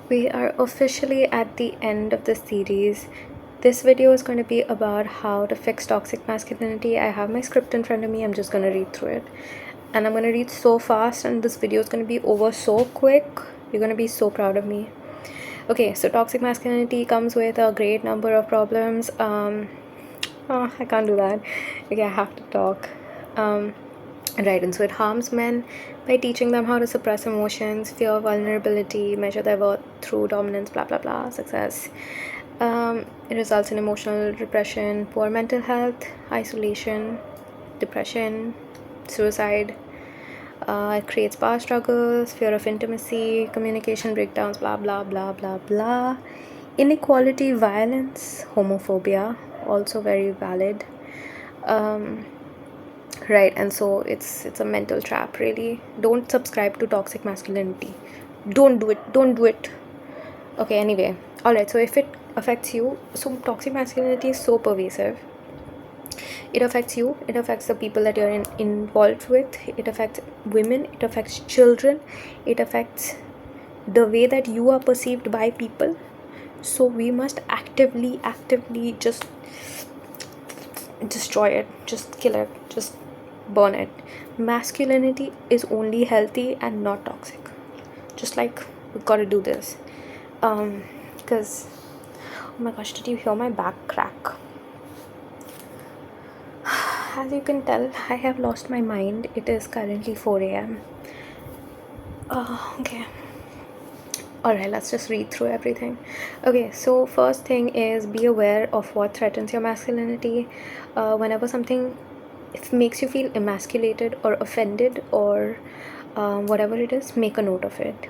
We are officially at the end of the series. This video is going to be about how to fix toxic masculinity. I have my script in front of me. I'm just going to read through it. And I'm going to read so fast, and this video is going to be over so quick. You're going to be so proud of me. Okay, so toxic masculinity comes with a great number of problems. I can't do that. Okay, I have to talk. Right, and so it harms men by teaching them how to suppress emotions, fear vulnerability, measure their worth through dominance, blah blah blah, success. It results in emotional repression, poor mental health, isolation, depression, suicide. It creates power struggles, fear of intimacy, communication breakdowns, blah blah blah blah blah. Inequality, violence, homophobia, also very valid. Right, and so it's a mental trap, really. Don't subscribe to toxic masculinity. Don't do it. Okay, anyway, all right, so if it affects you, so toxic masculinity is so pervasive. It affects you, it affects the people that you're involved with, it affects women, it affects children, it affects the way that you are perceived by people. So we must actively just destroy it, just kill it, just burn it. Masculinity is only healthy and not toxic. Just like, we've got to do this. Because oh my gosh, did you hear my back crack? As you can tell, I have lost my mind. It is currently 4 a.m. Okay. Alright, let's just read through everything. Okay, so first thing is, be aware of what threatens your masculinity. Whenever something makes you feel emasculated or offended or whatever it is, make a note of it.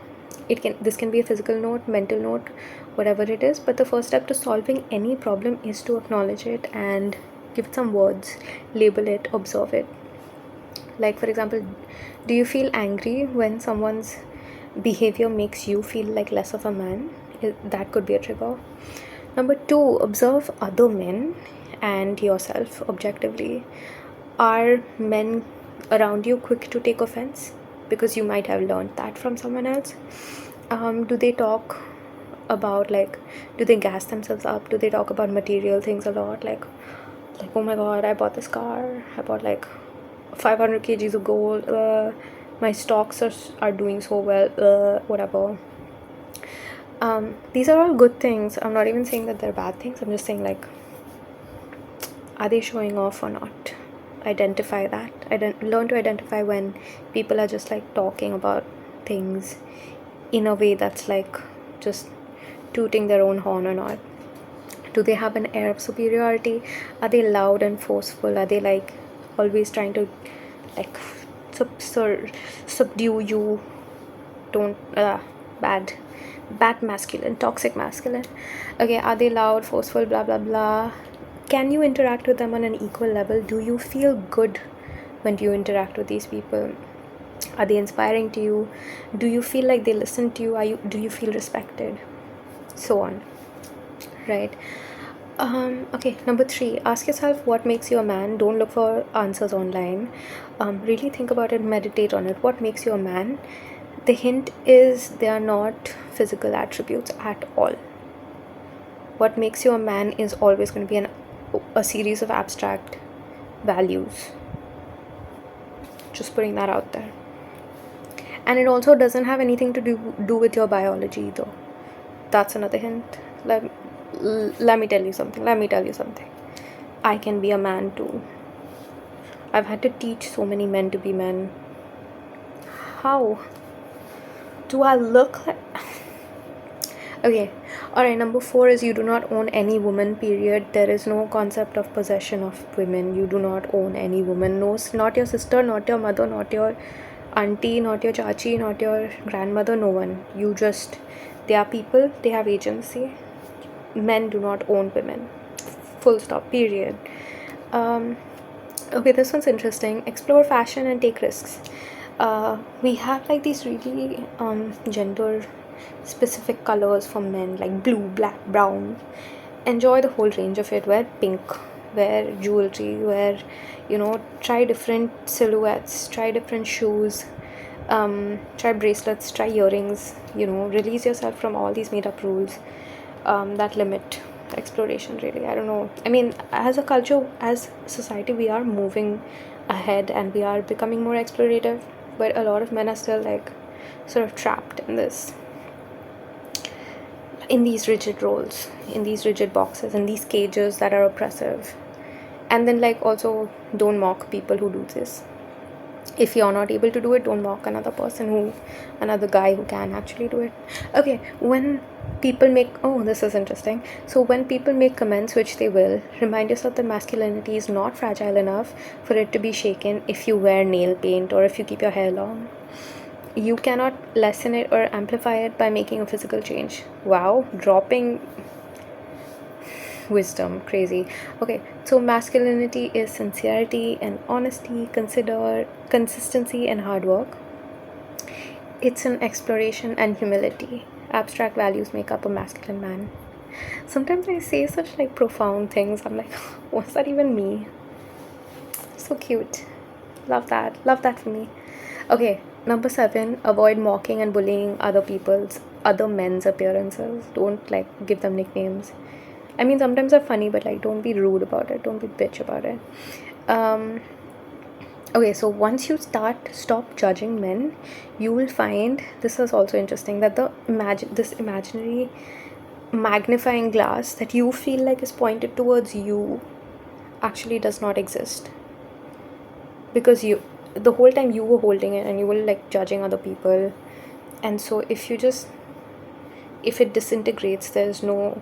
This can be a physical note, mental note, whatever it is, but the first step to solving any problem is to acknowledge it and give it some words, label it, observe it. Like, for example, do you feel angry when someone's behavior makes you feel like less of a man? That could be a trigger. Number 2, observe other men and yourself objectively. Are men around you quick to take offense? Because you might have learned that from someone else. Do they talk about, do they gas themselves up? Do they talk about material things a lot? Like, oh my god, I bought this car, I bought 500 kgs of gold, my stocks are doing so well, whatever. These are all good things. I'm not even saying that they're bad things. I'm just saying, are they showing off or not? Identify that. Learn to identify when people are just talking about things in a way that's just tooting their own horn or not. Do they have an air of superiority? Are they loud and forceful? Are they always trying to subdue you? Don't bad masculine, toxic masculine. Okay, are they loud, forceful, blah blah blah? Can you interact with them on an equal level? Do you feel good when you interact with these people? Are they inspiring to you? Do you feel like they listen to you? Do you feel respected? So on. Right. Okay, number 3, ask yourself what makes you a man. Don't look for answers online. Really think about it, meditate on it. What makes you a man? The hint is they are not physical attributes at all. What makes you a man is always going to be a series of abstract values. Just putting that out there. And it also doesn't have anything to do with your biology either. That's another hint. Let me tell you something. I can be a man too. I've had to teach so many men to be men. How do I look like? Okay, alright, number 4 is, you do not own any woman, period. There is no concept of possession of women. You do not own any woman. No, not your sister, not your mother, not your auntie, not your chachi, not your grandmother, no one. They are people, they have agency. Men do not own women. Full stop, period. Okay, this one's interesting. Explore fashion and take risks. We have these really gender specific colors for men, like blue, black, brown. Enjoy the whole range of it. Wear pink, wear jewelry, try different silhouettes, try different shoes. Try bracelets, try earrings, release yourself from all these made up rules that limit exploration, really. I don't know. I mean, as a culture, as society, we are moving ahead and we are becoming more explorative, but a lot of men are still like sort of trapped in these rigid roles, in these rigid boxes, in these cages that are oppressive. And then, like, also don't mock people who do this. If you're not able to do it, don't mock another guy who can actually do it. Okay, when people make, oh, this is interesting. So when people make comments, which they will, remind yourself that masculinity is not fragile enough for it to be shaken if you wear nail paint or if you keep your hair long. You cannot lessen it or amplify it by making a physical change. Wow, dropping wisdom, crazy. Okay, so masculinity is sincerity and honesty, consistency and hard work. It's an exploration and humility. Abstract values make up a masculine man. Sometimes I say such like profound things. I'm like, what's that even mean? So cute. Love that for me. Okay, number 7, avoid mocking and bullying other men's appearances. Don't like give them nicknames. I mean, sometimes they're funny, but like, don't be rude about it. Don't be bitch about it. Okay, so once you stop judging men, you will find, this is also interesting, that this imaginary magnifying glass that you feel like is pointed towards you actually does not exist, because the whole time you were holding it and you were like judging other people. And so if it disintegrates, there's no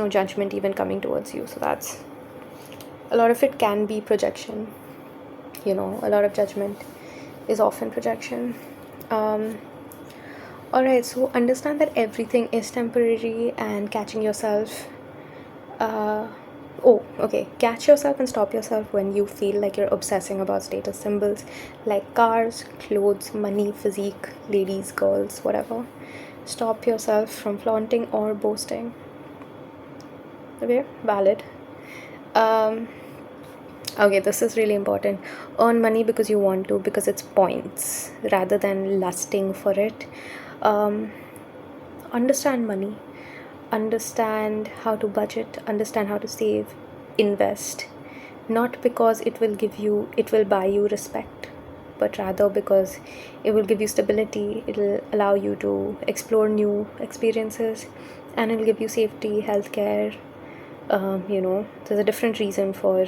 judgment even coming towards you. So that's, a lot of it can be projection. A lot of judgment is often projection. Alright, so understand that everything is temporary, and catch yourself and stop yourself when you feel like you're obsessing about status symbols like cars, clothes, money, physique, ladies, girls, whatever. Stop yourself from flaunting or boasting. Okay, valid. Okay, this is really important. Earn money because you want to, because it's points rather than lusting for it. Understand money, understand how to budget, understand how to save, invest, not because it will buy you respect, but rather because it will give you stability, it will allow you to explore new experiences, and it will give you safety, healthcare. There's a different reason for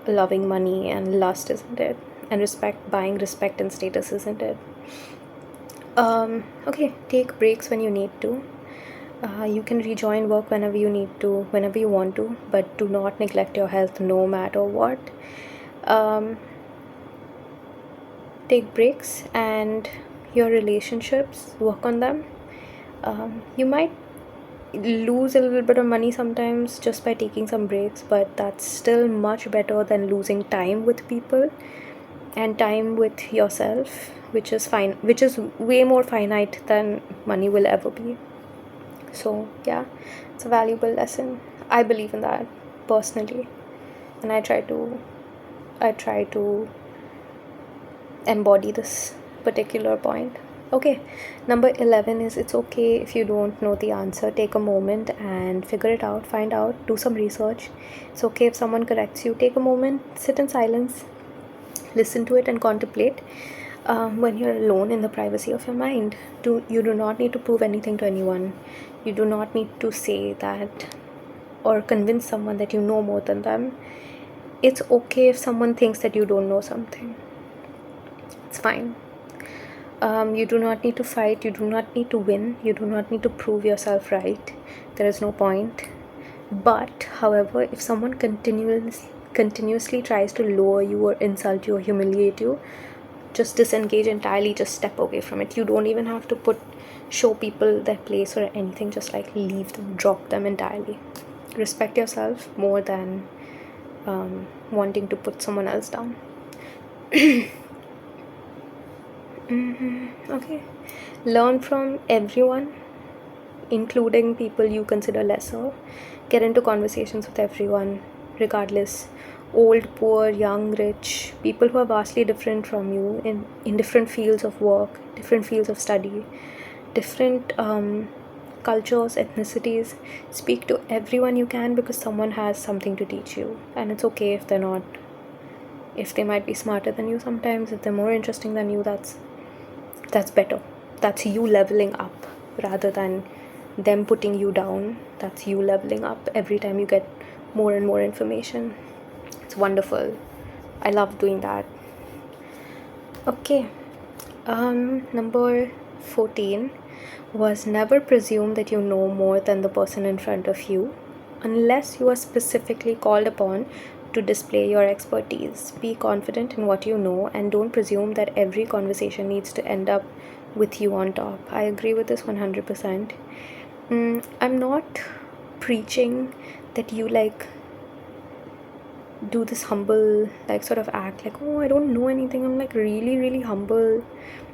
loving money and lust, isn't it? And buying respect and status, isn't it? Okay, take breaks when you need to. You can rejoin work whenever you need to, whenever you want to, but do not neglect your health no matter what. Take breaks, and your relationships, work on them. You might lose a little bit of money sometimes just by taking some breaks, but that's still much better than losing time with people and time with yourself, which is way more finite than money will ever be. So yeah, it's a valuable lesson. I believe in that personally, and I try to embody this particular point. Okay, number 11 is, it's okay if you don't know the answer. Take a moment and figure it out, find out, do some research. It's okay if someone corrects you. Take a moment, sit in silence, listen to it and contemplate. When you're alone in the privacy of your mind, you do not need to prove anything to anyone. You do not need to say that or convince someone that you know more than them. It's okay if someone thinks that you don't know something. It's fine. You do not need to fight, you do not need to win, you do not need to prove yourself right. There is no point. But however, if someone continuously tries to lower you or insult you or humiliate you, just disengage entirely, just step away from it. You don't even have to show people their place or anything. Just like leave them, drop them entirely. Respect yourself more than wanting to put someone else down. Okay, learn from everyone, including people you consider lesser. Get into conversations with everyone, regardless. old, poor, young, rich, people who are vastly different from you in different fields of work, different fields of study, different cultures, ethnicities. Speak to everyone you can, because someone has something to teach you, and it's okay if they're not, if they might be smarter than you sometimes, if they're more interesting than you. That's better. That's you leveling up rather than them putting you down. That's you leveling up every time you get more and more information. It's wonderful. I love doing that. Okay. Number 14 was never presume that you know more than the person in front of you unless you are specifically called upon to display your expertise. Be confident in what you know and don't presume that every conversation needs to end up with you on top. I agree with this 100%. I'm not preaching that you like do this humble, like sort of act like, oh, I don't know anything. I'm like really, really humble.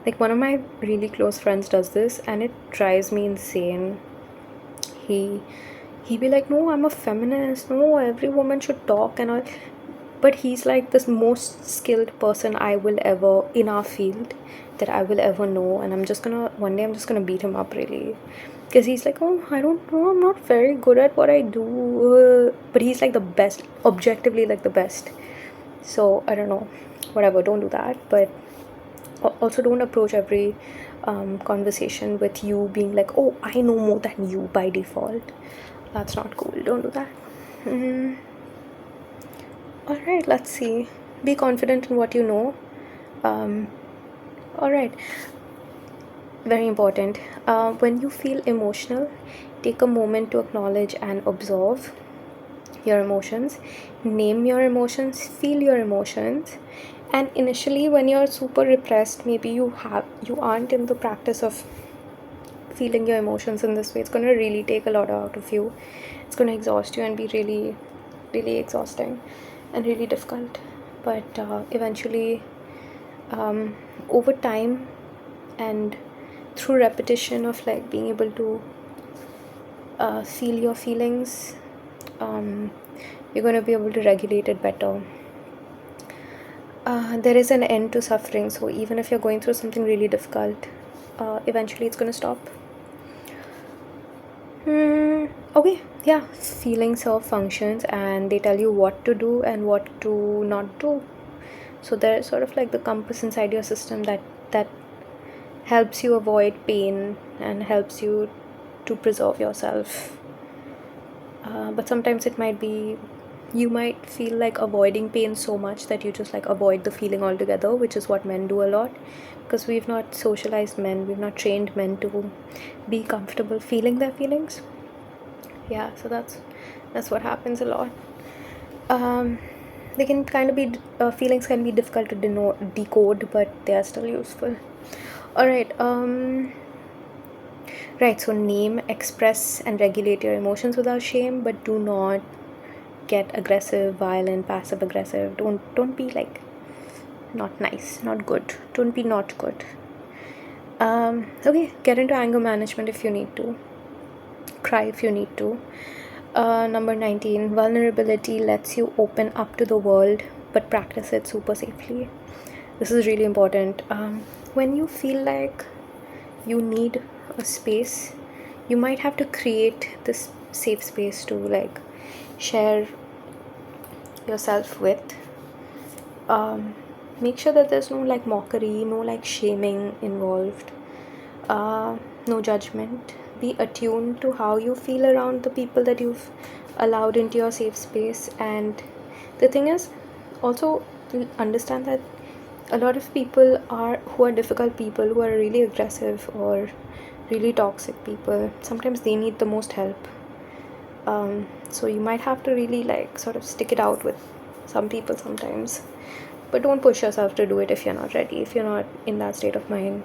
Like one of my really close friends does this and it drives me insane. He be like, no, I'm a feminist, no, every woman should talk and all. But he's like this most skilled person I will ever, in our field, that I will ever know. And one day I'm just gonna beat him up, really. Because he's like, oh, I don't know, I'm not very good at what I do. But he's like the best, objectively like the best. So, I don't know, whatever, don't do that. But also don't approach every conversation with you being like, oh, I know more than you by default. That's not cool, don't do that. Alright, let's see. Be confident in what you know. Alright, very important. When you feel emotional, take a moment to acknowledge and observe your emotions. Name your emotions, feel your emotions. And initially, when you're super repressed, maybe you aren't in the practice of feeling your emotions in this way. It's going to really take a lot out of you. It's going to exhaust you and be really, really exhausting and really difficult. But eventually, over time and through repetition of like being able to feel your feelings, you're going to be able to regulate it better. There is an end to suffering, so even if you're going through something really difficult, eventually it's going to stop. Okay, yeah, feelings have functions and they tell you what to do and what to not do. So there's sort of like the compass inside your system that helps you avoid pain and helps you to preserve yourself. But sometimes it might be, you might feel like avoiding pain so much that you just like avoid the feeling altogether, which is what men do a lot, because we've not socialized men, we've not trained men to be comfortable feeling their feelings. Yeah, so that's what happens a lot. They can kind of be, feelings can be difficult to decode, but they are still useful. Alright, right, so name, express and regulate your emotions without shame, but do not get aggressive, violent, passive aggressive. Don't be like not nice, not good. Don't be not good. Okay, get into anger management if you need to. Cry if you need to. Number 19, vulnerability lets you open up to the world, but practice it super safely. This is really important. When you feel like you need a space, you might have to create this safe space to like share yourself with. Make sure that there's no like mockery, no like shaming involved, no judgment. Be attuned to how you feel around the people that you've allowed into your safe space. And the thing is, also understand that a lot of people who are difficult people, who are really aggressive or really toxic people, sometimes they need the most help. So you might have to really like sort of stick it out with some people sometimes, but don't push yourself to do it if you're not ready, if you're not in that state of mind.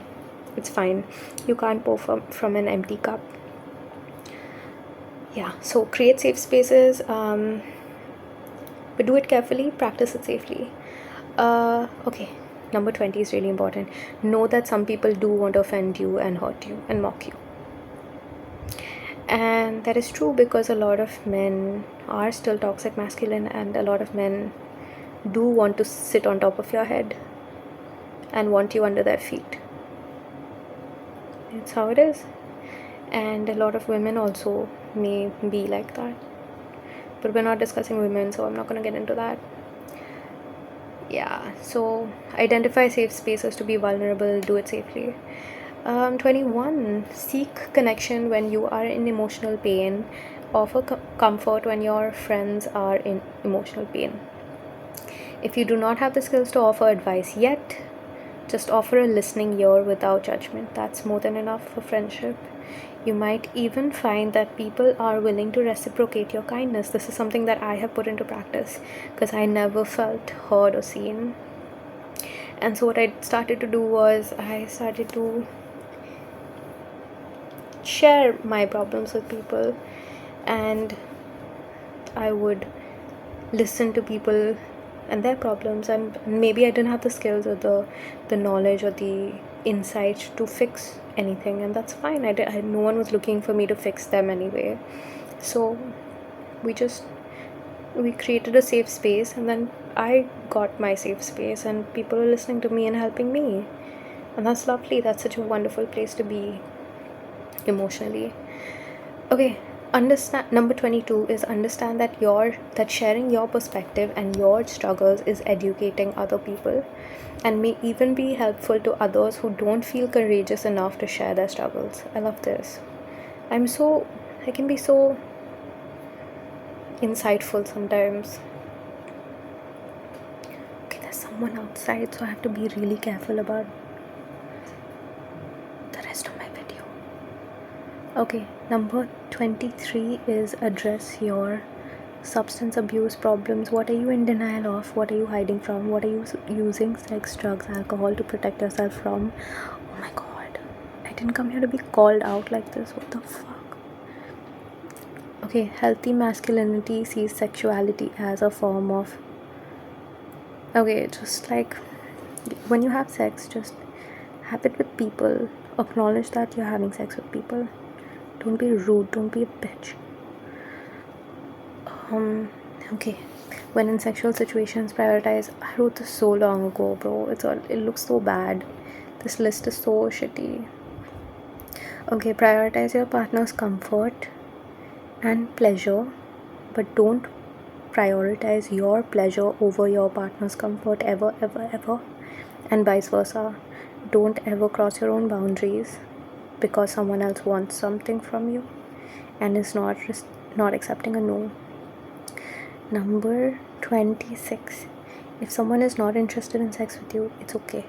It's fine. You can't pour from an empty cup. Yeah, so create safe spaces, but do it carefully, practice it safely. Okay, number 20 is really important. Know that some people do want to offend you and hurt you and mock you. And that is true because a lot of men are still toxic masculine, and a lot of men do want to sit on top of your head and want you under their feet. It's how it is. And a lot of women also may be like that. But we're not discussing women, so I'm not going to get into that. Yeah, so identify safe spaces to be vulnerable, do it safely. 21, seek connection when you are in emotional pain, offer comfort when your friends are in emotional pain. If you do not have the skills to offer advice yet, just offer a listening ear without judgment. That's more than enough for friendship. You might even find that people are willing to reciprocate your kindness. This is something that I have put into practice because I never felt heard or seen. And so what I started to do was I started to share my problems with people, and I would listen to people and their problems, and maybe I didn't have the skills or the knowledge or the insight to fix anything, and that's fine. No one was looking for me to fix them anyway, so we created a safe space, and then I got my safe space, and people are listening to me and helping me, and that's lovely. That's such a wonderful place to be emotionally. Okay, understand. Number 22 is understand that sharing your perspective and your struggles is educating other people and may even be helpful to others who don't feel courageous enough to share their struggles. I love this. I can be so insightful sometimes. Okay, there's someone outside, so I have to be really careful about the rest of my video. Okay, number 23 is address your substance abuse problems. What are you in denial of? What are you hiding from? What are you using sex, drugs, alcohol to protect yourself from? Oh my god, I didn't come here to be called out like this. What the fuck? Okay, healthy masculinity sees sexuality as a form of... Okay, just like when you have sex, just have it with people. Acknowledge that you're having sex with people. Don't be rude, don't be a bitch. Okay, when in sexual situations, prioritize... I wrote this so long ago, bro. It looks so bad. This list is so shitty. Okay, prioritize your partner's comfort and pleasure, but don't prioritize your pleasure over your partner's comfort ever, and vice versa. Don't ever cross your own boundaries because someone else wants something from you and is not accepting a no. Number 26, if someone is not interested in sex with you, it's okay.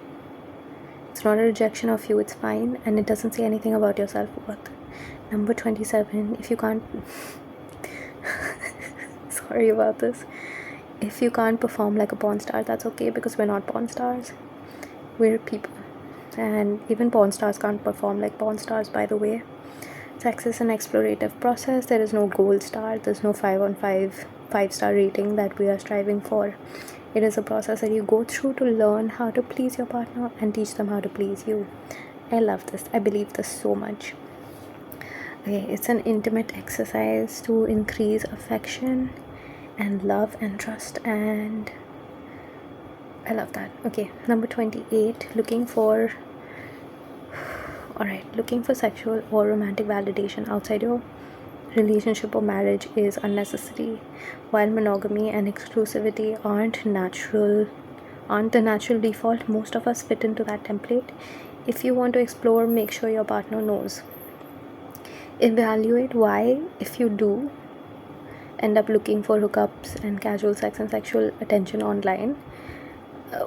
It's not a rejection of you, it's fine, and it doesn't say anything about your self-worth. Number 27, if you can't sorry about this, if you can't perform like a porn star, that's okay, because we're not porn stars, we're people, and even porn stars can't perform like porn stars, by the way. Sex is an explorative process. There is no gold star, there's no 5 on 5-star rating that we are striving for. It is a process that you go through to learn how to please your partner and teach them how to please you. I love this. I believe this so much. Okay, it's an intimate exercise to increase affection and love and trust, and I love that. Okay, number 28, looking for sexual or romantic validation outside your relationship or marriage is unnecessary. While monogamy and exclusivity aren't the natural default, most of us fit into that template. If you want to explore, make sure your partner knows. Evaluate why, if you do end up looking for hookups and casual sex and sexual attention online,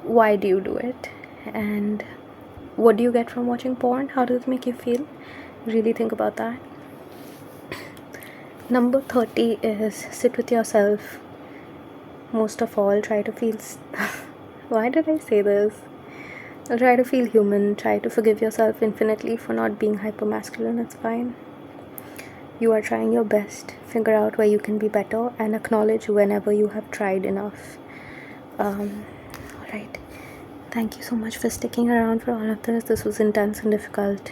why do you do it, and what do you get from watching porn? How does it make you feel? Really think about that. Number 30 is sit with yourself. Most of all, try to feel why did I say this? Try to feel human. Try to forgive yourself infinitely for not being hyper-masculine. It's fine. You are trying your best. Figure out where you can be better and acknowledge whenever you have tried enough. Alright. Thank you so much for sticking around for all of this. This was intense and difficult.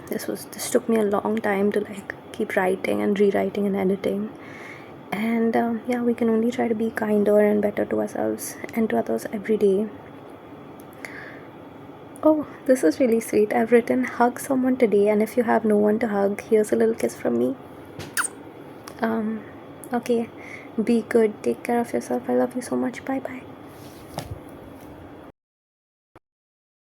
This took me a long time to keep writing and rewriting and editing. And yeah, we can only try to be kinder and better to ourselves and to others every day. Oh, this is really sweet. I've written hug someone today, and if you have no one to hug, here's a little kiss from me. um okay, be good, take care of yourself. I love you so much. Bye bye.